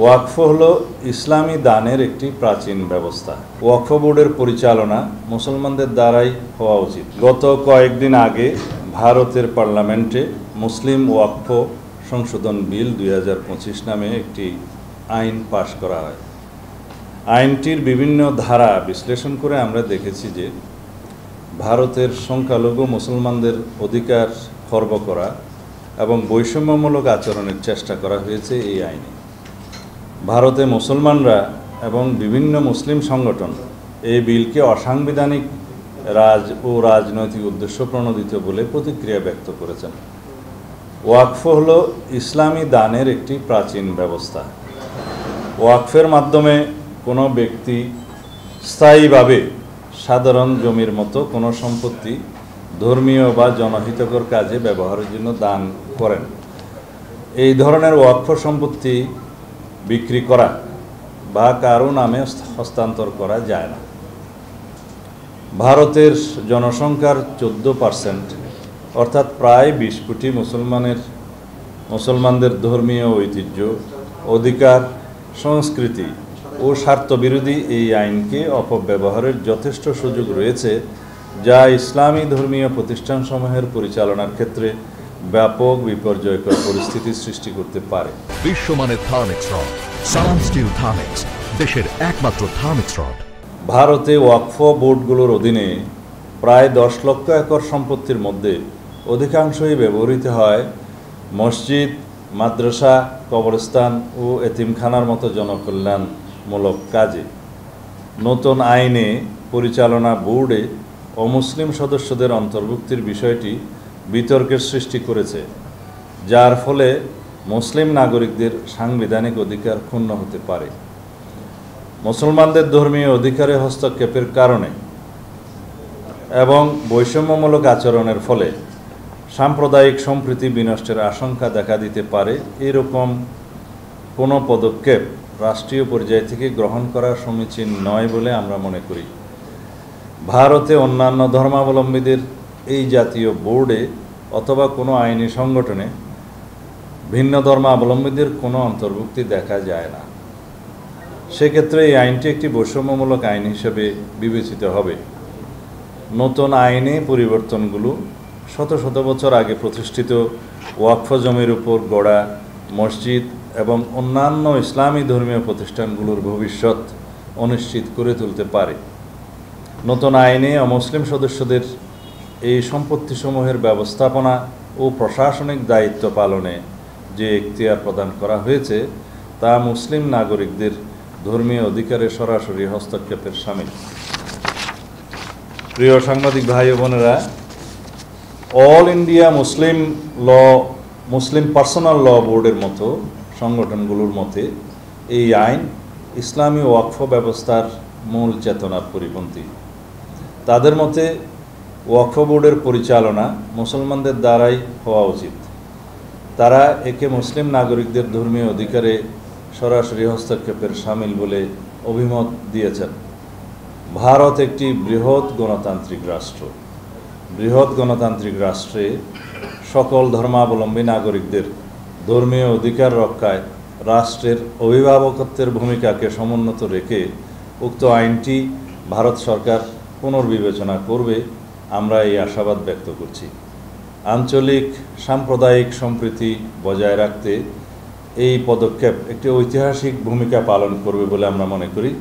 ওয়াকফ হলো ইসলামী দানের একটি প্রাচীন ব্যবস্থা। ওয়াকফ বোর্ডের পরিচালনা মুসলমানদের দ্বারাই হওয়া উচিত। গত কয়েকদিন আগে ভারতের পার্লামেন্টে মুসলিম ওয়াকফ সংশোধন বিল 2025 নামে একটি আইন পাশ করা হয়। আইনটির বিভিন্ন ধারা বিশ্লেষণ করে আমরা দেখেছি যে ভারতের সংখ্যালঘু মুসলমানদের অধিকার খর্ব করা এবং বৈষম্যমূলক আচরণের চেষ্টা করা হয়েছে এই আইনে। ভারতে মুসলমানরা এবং বিভিন্ন মুসলিম সংগঠন এই বিলকে অসাংবিধানিক রাজনৈতিক উদ্দেশ্য প্রণোদিত বলে প্রতিক্রিয়া ব্যক্ত করেছেন। ওয়াকফ হলো ইসলামী দানের একটি প্রাচীন ব্যবস্থা। ওয়াকফের মাধ্যমে কোনো ব্যক্তি স্থায়ীভাবে সাধারণ জমির মতো কোনো সম্পত্তি ধর্মীয় বা জনহিতকর কাজে ব্যবহারের জন্য দান করেন। এই ধরনের ওয়াকফ সম্পত্তি বিক্রি করা বা কারো নামে হস্তান্তর করা যায় না। ভারতের জনসংখ্যার 14% অর্থাৎ প্রায় 20 কোটি মুসলমানদের ধর্মীয় ঐতিহ্য, অধিকার, সংস্কৃতি ও স্বার্থবিরোধী এই আইনকে অপব্যবহারের যথেষ্ট সুযোগ রয়েছে, যা ইসলামী ধর্মীয় প্রতিষ্ঠানসমূহের পরিচালনার ক্ষেত্রে ব্যাপক বিপর্যয়কর পরিস্থিতি সৃষ্টি করতে পারে। বিশ্বমানের থার্মিক্স রড, সালাম স্টিল থার্মিক্স, দেশের একমাত্র থার্মিক্স রড। ভারতে ওয়াকফ বোর্ডগুলোর অধীনে প্রায় 10 লক্ষ একর সম্পত্তির মধ্যে অধিকাংশই ব্যবহৃত হয় মসজিদ, মাদ্রাসা, কবরস্থান ও এতিমখানার মতো জনকল্যাণমূলক কাজে। নতুন আইনে পরিচালনা বোর্ডে অমুসলিম সদস্যদের অন্তর্ভুক্তির বিষয়টি বিতর্কের সৃষ্টি করেছে, যার ফলে মুসলিম নাগরিকদের সাংবিধানিক অধিকার ক্ষুণ্ণ হতে পারে। মুসলমানদের ধর্মীয় অধিকারে হস্তক্ষেপের কারণে এবং বৈষম্যমূলক আচরণের ফলে সাম্প্রদায়িক সম্প্রীতি বিনষ্টের আশঙ্কা দেখা দিতে পারে। এরকম কোনো পদক্ষেপ রাষ্ট্রীয় পর্যায় থেকে গ্রহণ করা সমীচীন নয় বলে আমরা মনে করি। ভারতে অন্যান্য ধর্মাবলম্বীদের এই জাতীয় বোর্ডে অথবা কোনো আইনি সংগঠনে ভিন্ন ধর্মাবলম্বীদের কোনো অন্তর্ভুক্তি দেখা যায় না। সেক্ষেত্রে এই আইনটি একটি বৈষম্যমূলক আইন হিসেবে বিবেচিত হবে। নতুন আইনে পরিবর্তনগুলো শত শত বছর আগে প্রতিষ্ঠিত ওয়াকফ জমির উপর গড়া মসজিদ এবং অন্যান্য ইসলামী ধর্মীয় প্রতিষ্ঠানগুলোর ভবিষ্যৎ অনিশ্চিত করে তুলতে পারে। নতুন আইনে অমুসলিম সদস্যদের এই সম্পত্তিসমূহের ব্যবস্থাপনা ও প্রশাসনিক দায়িত্ব পালনে যে এখতিয়ার প্রদান করা হয়েছে তা মুসলিম নাগরিকদের ধর্মীয় অধিকারে সরাসরি হস্তক্ষেপের শামিল। প্রিয় সাংবাদিক ভাই ও বোনেরা, অল ইন্ডিয়া মুসলিম পার্সোনাল ল বোর্ডের মতো সংগঠনগুলোর মতে এই আইন ইসলামী ওয়াকফ ব্যবস্থার মূল চেতনার পরিপন্থী। তাদের মতে ওয়াকফ বোর্ডের পরিচালনা মুসলমানদের দ্বারাই হওয়া উচিত। তারা একে মুসলিম নাগরিকদের ধর্মীয় অধিকারে সরাসরি হস্তক্ষেপের শামিল বলে অভিমত দিয়েছেন। ভারত একটি বৃহৎ গণতান্ত্রিক রাষ্ট্র। বৃহৎ গণতান্ত্রিক রাষ্ট্রে সকল ধর্মাবলম্বী নাগরিকদের ধর্মীয় অধিকার রক্ষায় রাষ্ট্রের অভিভাবকত্বের ভূমিকাকে সমুন্নত রেখে উক্ত আইনটি ভারত সরকার পুনর্বিবেচনা করবে, আমরা এই আশাবাদ ব্যক্ত করছি। আঞ্চলিক সাম্প্রদায়িক সম্প্রীতি বজায় রাখতে এই পদক্ষেপ একটি ঐতিহাসিক ভূমিকা পালন করবে বলে আমরা মনে করি।